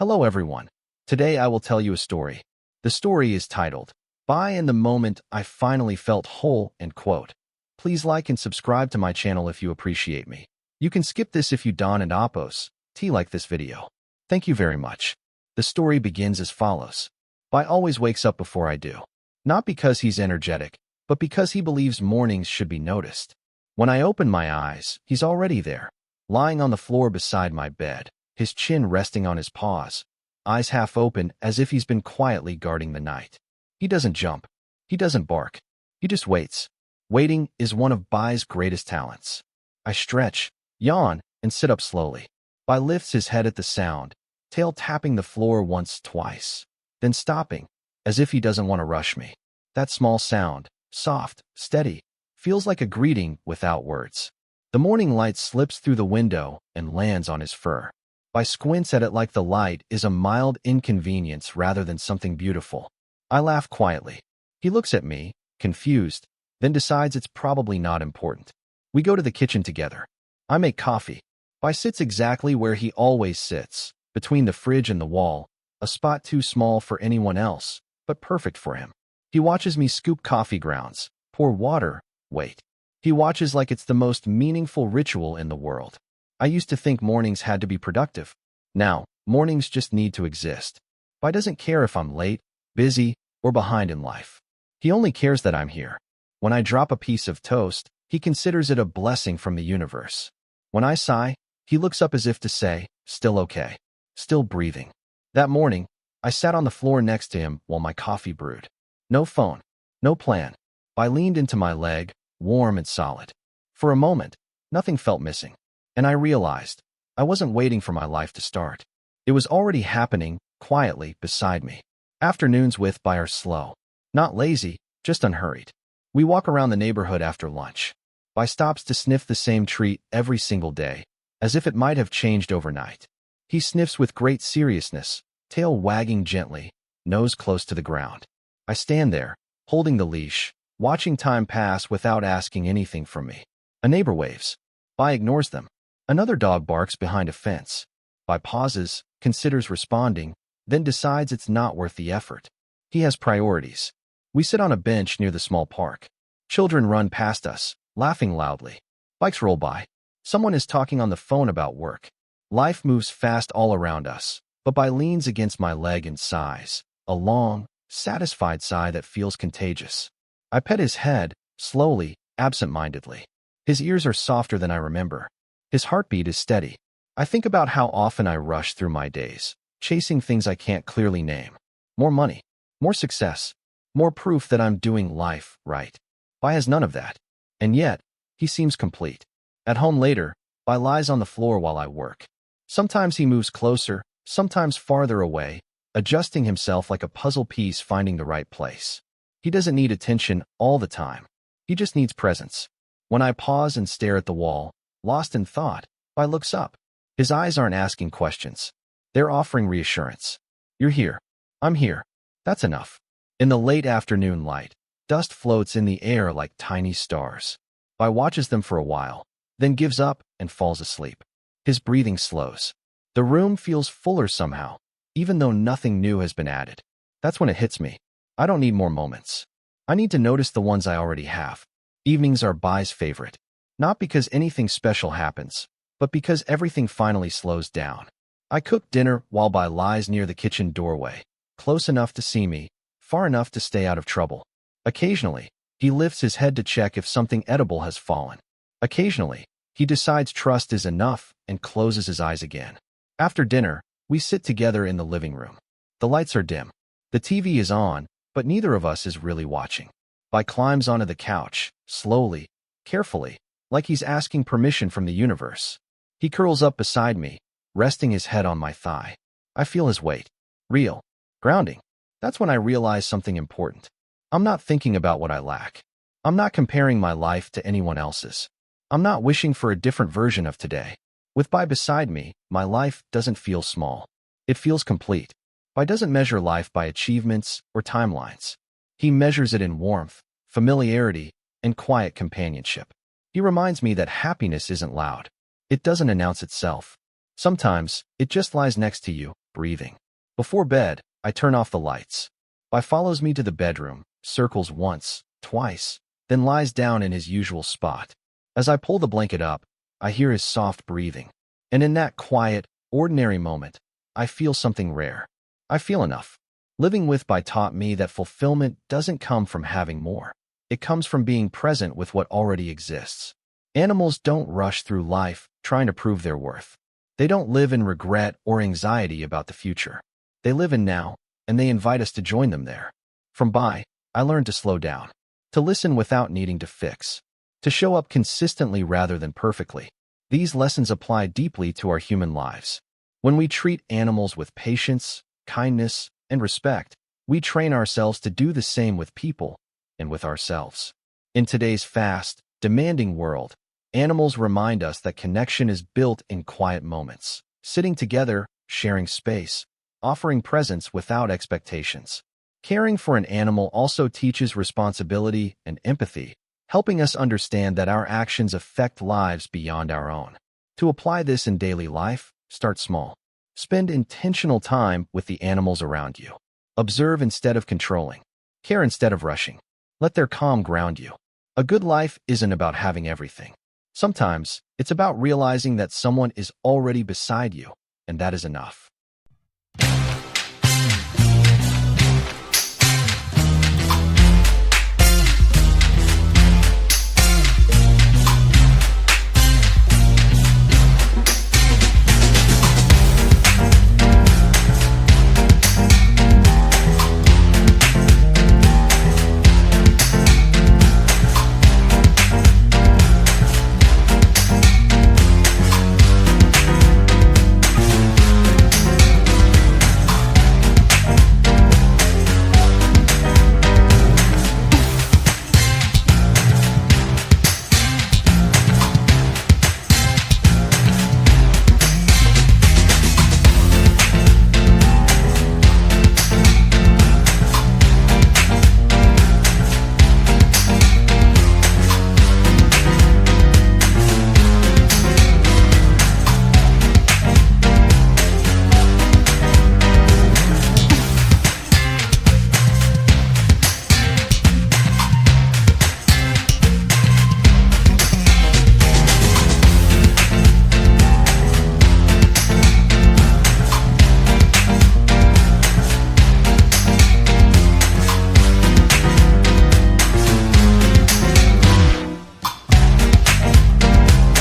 Hello everyone. Today I will tell you a story. The story is titled, By in the Moment I Finally Felt Whole, end quote. Please like and subscribe to my channel if you appreciate me. You can skip this if you don't and oppose. Like this video. Thank you very much. The story begins as follows. By always wakes up before I do. Not because he's energetic, but because he believes mornings should be noticed. When I open my eyes, he's already there, lying on the floor beside my bed, his chin resting on his paws, eyes half open as if he's been quietly guarding the night. He doesn't jump. He doesn't bark. He just waits. Waiting is one of Bai's greatest talents. I stretch, yawn, and sit up slowly. Bai lifts his head at the sound, tail tapping the floor once, twice, then stopping, as if he doesn't want to rush me. That small sound, soft, steady, feels like a greeting without words. The morning light slips through the window and lands on his fur. Bai squints at it like the light is a mild inconvenience rather than something beautiful. I laugh quietly. He looks at me, confused, then decides it's probably not important. We go to the kitchen together. I make coffee. Bai sits exactly where he always sits, between the fridge and the wall, a spot too small for anyone else, but perfect for him. He watches me scoop coffee grounds, pour water, wait. He watches like it's the most meaningful ritual in the world. I used to think mornings had to be productive. Now, mornings just need to exist. Bai doesn't care if I'm late, busy, or behind in life. He only cares that I'm here. When I drop a piece of toast, he considers it a blessing from the universe. When I sigh, he looks up as if to say, still okay, still breathing. That morning, I sat on the floor next to him while my coffee brewed. No phone, no plan. Bai leaned into my leg, warm and solid. For a moment, nothing felt missing. And I realized, I wasn't waiting for my life to start. It was already happening, quietly, beside me. Afternoons with Bai are slow. Not lazy, just unhurried. We walk around the neighborhood after lunch. Bai stops to sniff the same treat every single day, as if it might have changed overnight. He sniffs with great seriousness, tail wagging gently, nose close to the ground. I stand there, holding the leash, watching time pass without asking anything from me. A neighbor waves. Bai ignores them. Another dog barks behind a fence. Bai pauses, considers responding, then decides it's not worth the effort. He has priorities. We sit on a bench near the small park. Children run past us, laughing loudly. Bikes roll by. Someone is talking on the phone about work. Life moves fast all around us, but Bai leans against my leg and sighs, a long, satisfied sigh that feels contagious. I pet his head, slowly, absent-mindedly. His ears are softer than I remember. His heartbeat is steady. I think about how often I rush through my days, chasing things I can't clearly name. More money, more success, more proof that I'm doing life right. Bai has none of that. And yet, he seems complete. At home later, Bai lies on the floor while I work. Sometimes he moves closer, sometimes farther away, adjusting himself like a puzzle piece finding the right place. He doesn't need attention all the time. He just needs presence. When I pause and stare at the wall, lost in thought, Bai looks up. His eyes aren't asking questions. They're offering reassurance. You're here. I'm here. That's enough. In the late afternoon light, dust floats in the air like tiny stars. Bai watches them for a while, then gives up and falls asleep. His breathing slows. The room feels fuller somehow, even though nothing new has been added. That's when it hits me. I don't need more moments. I need to notice the ones I already have. Evenings are Bai's favorite. Not because anything special happens, but because everything finally slows down. I cook dinner while Bai lies near the kitchen doorway, close enough to see me, far enough to stay out of trouble. Occasionally, he lifts his head to check if something edible has fallen. Occasionally, he decides trust is enough and closes his eyes again. After dinner, we sit together in the living room. The lights are dim. The TV is on, but neither of us is really watching. Bai climbs onto the couch, slowly, carefully, like he's asking permission from the universe. He curls up beside me, resting his head on my thigh. I feel his weight. Real. Grounding. That's when I realize something important. I'm not thinking about what I lack. I'm not comparing my life to anyone else's. I'm not wishing for a different version of today. With Bai beside me, my life doesn't feel small. It feels complete. Bai doesn't measure life by achievements or timelines. He measures it in warmth, familiarity, and quiet companionship. He reminds me that happiness isn't loud. It doesn't announce itself. Sometimes, it just lies next to you, breathing. Before bed, I turn off the lights. Bai follows me to the bedroom, circles once, twice, then lies down in his usual spot. As I pull the blanket up, I hear his soft breathing. And in that quiet, ordinary moment, I feel something rare. I feel enough. Living with Bai taught me that fulfillment doesn't come from having more. It comes from being present with what already exists. Animals don't rush through life trying to prove their worth. They don't live in regret or anxiety about the future. They live in now, and they invite us to join them there. From Bai, I learned to slow down, to listen without needing to fix, to show up consistently rather than perfectly. These lessons apply deeply to our human lives. When we treat animals with patience, kindness, and respect, we train ourselves to do the same with people and with ourselves. In today's fast, demanding world, animals remind us that connection is built in quiet moments, sitting together, sharing space, offering presence without expectations. Caring for an animal also teaches responsibility and empathy, helping us understand that our actions affect lives beyond our own. To apply this in daily life, start small. Spend intentional time with the animals around you. Observe instead of controlling. Care instead of rushing. Let their calm ground you. A good life isn't about having everything. Sometimes, it's about realizing that someone is already beside you, and that is enough.